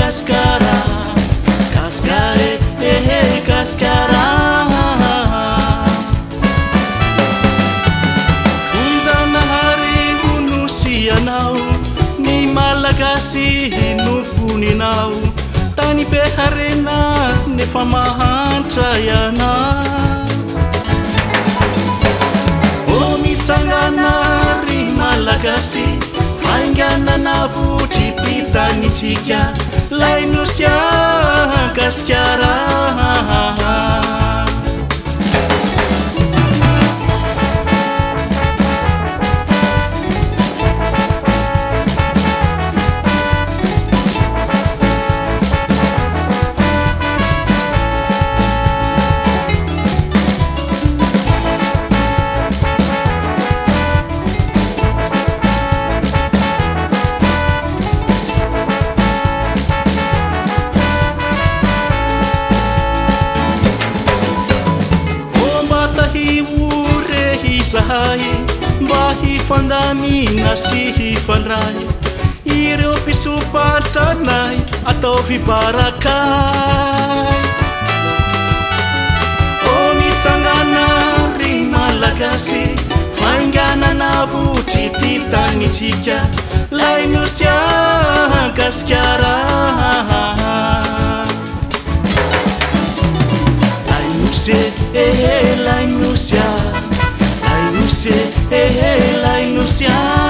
kaskara kaskare kaskara funjanahary onosianao ny malagasy nomponinao tany beharena nefa mahantra ianao o mitsangana ry malagasy fainganana votry pitanitsika lainosia kaskara mba hifandamina sy hifandray ireo mpisopatranay ataovy barakay o mitsangana ry malagasy fainganana votry ty tanitsika lainosia kaskara lainosie lainosia lainosia